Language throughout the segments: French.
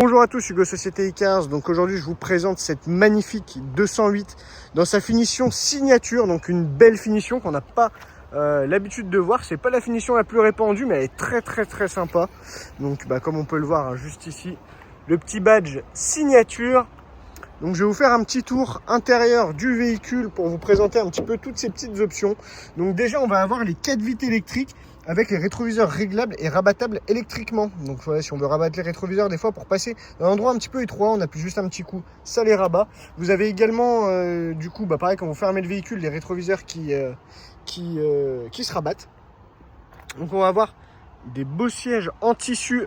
Bonjour à tous, Hugo Société E-Cars. Donc aujourd'hui je vous présente cette magnifique 208 dans sa finition signature, donc une belle finition qu'on n'a pas l'habitude de voir. C'est pas la finition la plus répandue, mais elle est très sympa. Donc comme on peut le voir juste ici, le petit badge signature. Donc je vais vous faire un petit tour intérieur du véhicule pour vous présenter un petit peu toutes ces petites options. Donc déjà on va avoir les 4 vitres électriques avec les rétroviseurs réglables et rabattables électriquement. Donc voilà, si on veut rabattre les rétroviseurs des fois pour passer dans un endroit un petit peu étroit, on appuie juste un petit coup, ça les rabat. Vous avez également du coup pareil, quand vous fermez le véhicule, les rétroviseurs qui se rabattent. Donc on va avoir des beaux sièges en tissu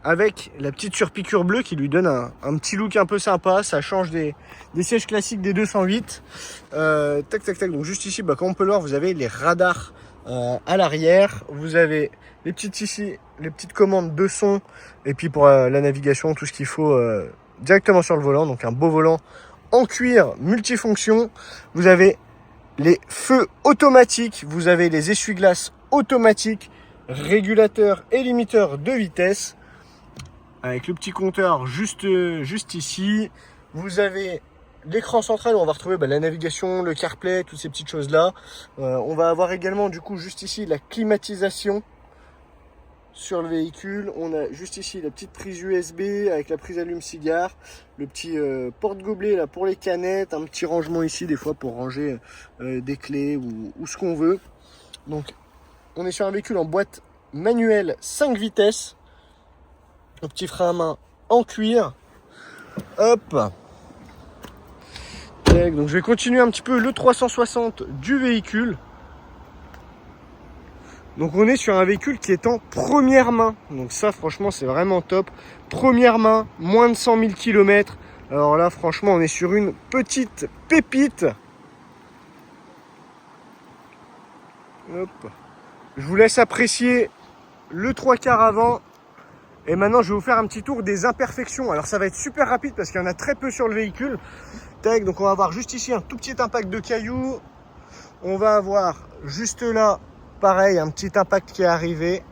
avec la petite surpiqûre bleue qui lui donne un petit look un peu sympa. Ça change des sièges classiques des 208. Tac. Donc juste ici, comme on peut le voir, vous avez les radars à l'arrière. Vous avez les petites ici, les petites commandes de son. Et puis pour la navigation, tout ce qu'il faut directement sur le volant. Donc un beau volant en cuir multifonction. Vous avez les feux automatiques. Vous avez les essuie-glaces automatiques, régulateur et limiteur de vitesse. Avec le petit compteur juste ici. Vous avez l'écran central où on va retrouver la navigation, le CarPlay, toutes ces petites choses là. On va avoir également du coup juste ici la climatisation sur le véhicule. On a juste ici la petite prise USB avec la prise allume-cigare, le petit porte-gobelet là pour les canettes, un petit rangement ici des fois pour ranger des clés ou ce qu'on veut. Donc on est sur un véhicule en boîte manuelle 5 vitesses. Un petit frein à main en cuir. Hop. Donc je vais continuer un petit peu le 360 du véhicule. Donc on est sur un véhicule qui est en première main. Donc ça franchement c'est vraiment top. Première main, moins de 100 000 km. Alors là franchement on est sur une petite pépite. Hop. Je vous laisse apprécier le 3/4 avant. Et maintenant, je vais vous faire un petit tour des imperfections. Alors, ça va être super rapide parce qu'il y en a très peu sur le véhicule. Tac, donc on va avoir juste ici un tout petit impact de cailloux. On va avoir juste là, pareil, un petit impact qui est arrivé.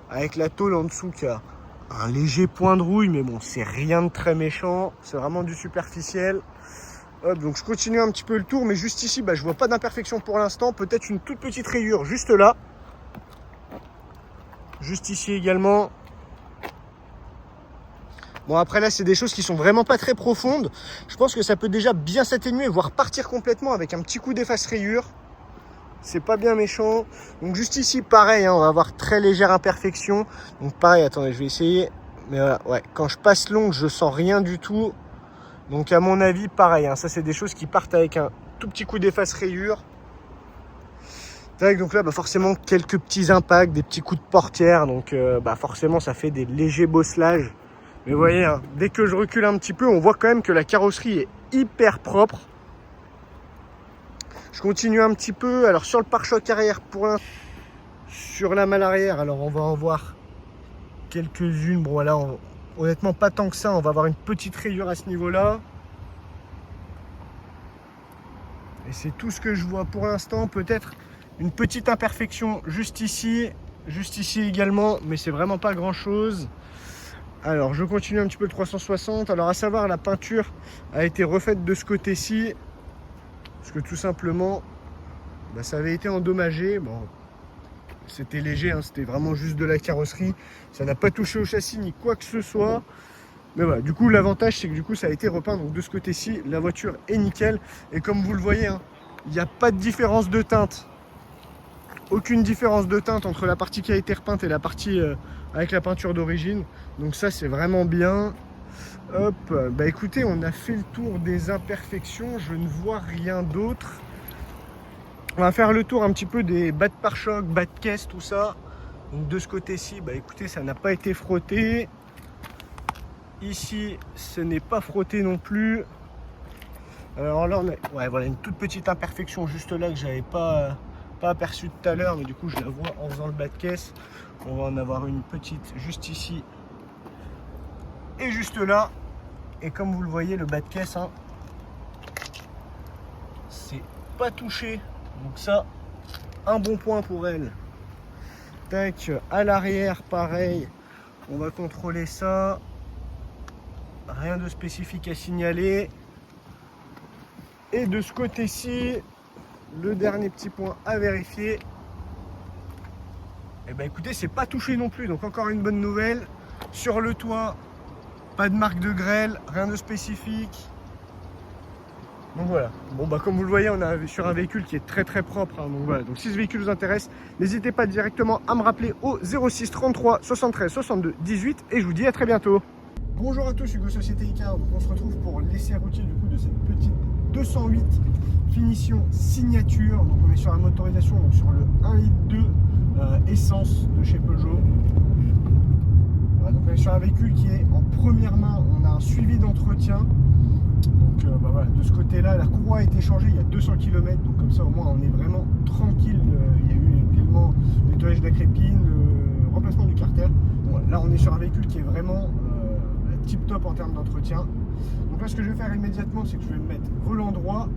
Avec la tôle en dessous qui a un léger point de rouille. Mais bon, c'est rien de très méchant. C'est vraiment du superficiel. Hop, donc je continue un petit peu le tour. Mais juste ici, je vois pas d'imperfection pour l'instant. Peut-être une toute petite rayure juste là. Juste ici également. Bon après là c'est des choses qui sont vraiment pas très profondes. Je pense que ça peut déjà bien s'atténuer, voire partir complètement avec un petit coup d'efface rayure. C'est pas bien méchant. Donc juste ici pareil, on va avoir très légère imperfection. Donc pareil, attendez je vais essayer. Mais voilà, ouais, quand je passe l'ongle je sens rien du tout. Donc à mon avis pareil, ça c'est des choses qui partent avec un tout petit coup d'efface rayure. Donc là forcément quelques petits impacts, des petits coups de portière. Donc forcément ça fait des légers bosselages. Mais vous voyez, dès que je recule un petit peu, on voit quand même que la carrosserie est hyper propre. Je continue un petit peu. Alors sur le pare-choc arrière, pour l'instant, sur la malle arrière, alors on va en voir quelques-unes. Bon voilà, honnêtement pas tant que ça. On va avoir une petite rayure à ce niveau-là. Et c'est tout ce que je vois pour l'instant. Peut-être une petite imperfection juste ici également, mais c'est vraiment pas grand-chose. Alors je continue un petit peu le 360. Alors à savoir, la peinture a été refaite de ce côté-ci parce que tout simplement ça avait été endommagé. Bon, c'était léger, c'était vraiment juste de la carrosserie, ça n'a pas touché au châssis ni quoi que ce soit. Mais voilà, du coup l'avantage c'est que du coup ça a été repeint. Donc de ce côté-ci la voiture est nickel. Et comme vous le voyez, il n'y a pas de différence de teinte. Aucune différence de teinte entre la partie qui a été repeinte et la partie avec la peinture d'origine. Donc ça c'est vraiment bien. Hop, écoutez, on a fait le tour des imperfections. Je ne vois rien d'autre. On va faire le tour un petit peu des bas de pare-choc, bas de caisse, tout ça. Donc de ce côté-ci, écoutez, ça n'a pas été frotté. Ici, ce n'est pas frotté non plus. Alors là, on a voilà, une toute petite imperfection juste là que j'avais pas aperçu tout à l'heure, mais du coup je la vois en faisant le bas de caisse. On va en avoir une petite juste ici et juste là. Et comme vous le voyez, le bas de caisse, c'est pas touché. Donc ça, un bon point pour elle. Tac, à l'arrière pareil, on va contrôler ça. Rien de spécifique à signaler. Et de ce côté-ci, le dernier petit point à vérifier. Et ben écoutez, c'est pas touché non plus, donc encore une bonne nouvelle. Sur le toit, pas de marque de grêle, rien de spécifique. Donc voilà, bon bah comme vous le voyez, on est sur un véhicule qui est très très propre, hein, donc voilà, donc si ce véhicule vous intéresse, n'hésitez pas directement à me rappeler au 06 33 73 62 18 et je vous dis à très bientôt. Bonjour à tous, Hugo Société Icar, donc on se retrouve pour l'essai routier du coup de cette petite 208 finition signature, donc on est sur la motorisation, donc sur le 1,2 litre essence de chez Peugeot. Voilà, donc on est sur un véhicule qui est en première main, on a un suivi d'entretien. Donc bah voilà, de ce côté là la courroie a été changée il y a 200 km, donc comme ça au moins on est vraiment tranquille. Il y a eu également le nettoyage d'agrépine, le remplacement du carter. Donc voilà, là on est sur un véhicule qui est vraiment tip top en termes d'entretien. Donc là ce que je vais faire immédiatement, c'est que je vais me mettre volant droit,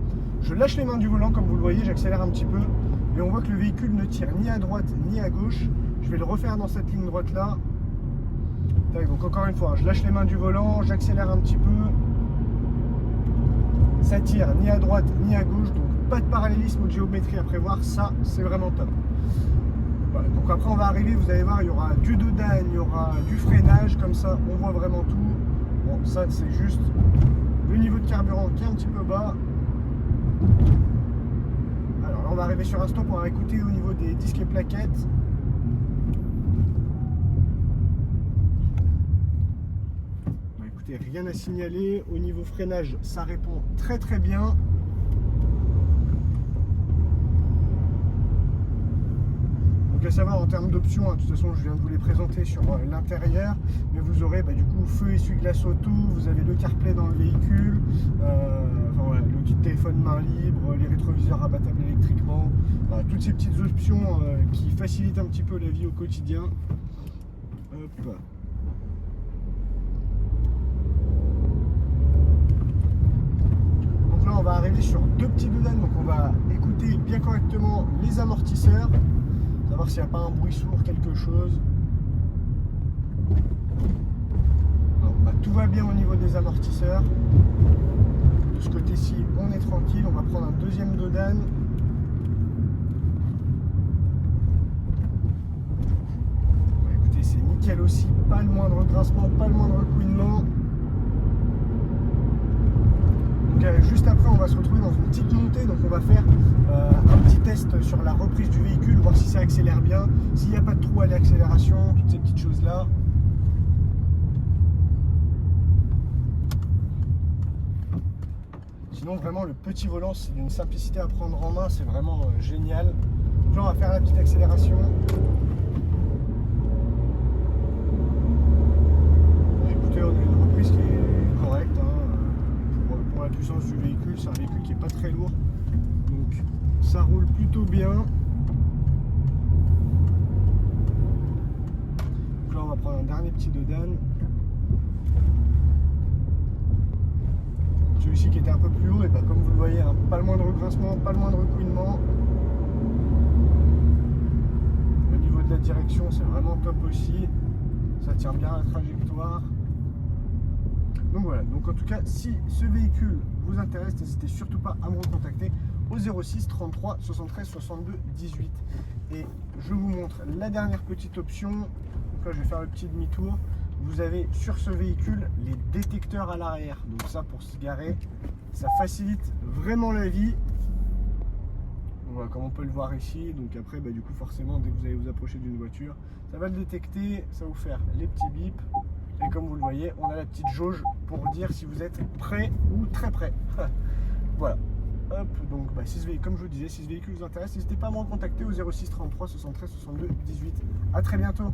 je lâche les mains du volant comme vous le voyez, j'accélère un petit peu et on voit que le véhicule ne tire ni à droite ni à gauche. Je vais le refaire dans cette ligne droite là. Donc encore une fois, je lâche les mains du volant, j'accélère un petit peu. Ça tire ni à droite ni à gauche, donc pas de parallélisme ou de géométrie à prévoir, ça c'est vraiment top. Voilà, donc après on va arriver, vous allez voir, il y aura du dodane, il y aura du freinage, comme ça on voit vraiment tout. Bon, ça c'est juste le niveau de carburant qui est un petit peu bas. Alors là on va arriver sur un stop, on va écouter au niveau des disques et plaquettes. Rien à signaler. Au niveau freinage, ça répond très très bien. Donc à savoir en termes d'options, de toute façon je viens de vous les présenter sur l'intérieur, mais vous aurez du coup feu essuie-glace auto, vous avez le CarPlay dans le véhicule, enfin, voilà, le kit téléphone main libre, les rétroviseurs rabattables électriquement, voilà, toutes ces petites options qui facilitent un petit peu la vie au quotidien. Hop. Là on va arriver sur deux petits dodanes, donc on va écouter bien correctement les amortisseurs, savoir s'il n'y a pas un bruit sourd, quelque chose. Alors, tout va bien au niveau des amortisseurs. De ce côté-ci on est tranquille, on va prendre un deuxième dodane. Écoutez, c'est nickel aussi, pas le moindre grincement, pas le moindre couinement. Juste après on va se retrouver dans une petite montée, donc on va faire un petit test sur la reprise du véhicule, voir si ça accélère bien, s'il n'y a pas de trou à l'accélération, toutes ces petites choses là. Sinon vraiment le petit volant c'est d'une simplicité à prendre en main, c'est vraiment génial. Donc là on va faire la petite accélération. Écoutez, on a une reprise qui est correcte, hein. Pour la puissance du véhicule, c'est un véhicule qui n'est pas très lourd, donc ça roule plutôt bien. Donc là on va prendre un dernier petit dodane. Celui-ci qui était un peu plus haut, et comme vous le voyez, hein, pas le moindre grincement, pas le moindre couinement. Au niveau de la direction c'est vraiment top aussi, ça tient bien la trajectoire. Donc voilà, donc en tout cas, si ce véhicule vous intéresse, n'hésitez surtout pas à me recontacter au 06 33 73 62 18. Et je vous montre la dernière petite option. Donc là, je vais faire le petit demi-tour. Vous avez sur ce véhicule les détecteurs à l'arrière. Donc ça, pour se garer, ça facilite vraiment la vie. Donc voilà, comme on peut le voir ici. Donc après, du coup, forcément, dès que vous allez vous approcher d'une voiture, ça va le détecter, ça va vous faire les petits bips. Et comme vous le voyez, on a la petite jauge pour dire si vous êtes prêt ou très prêt. Voilà. Hop, donc comme je vous disais, si ce véhicule vous intéresse, n'hésitez pas à me recontacter au 06 33 73 62 18. A très bientôt.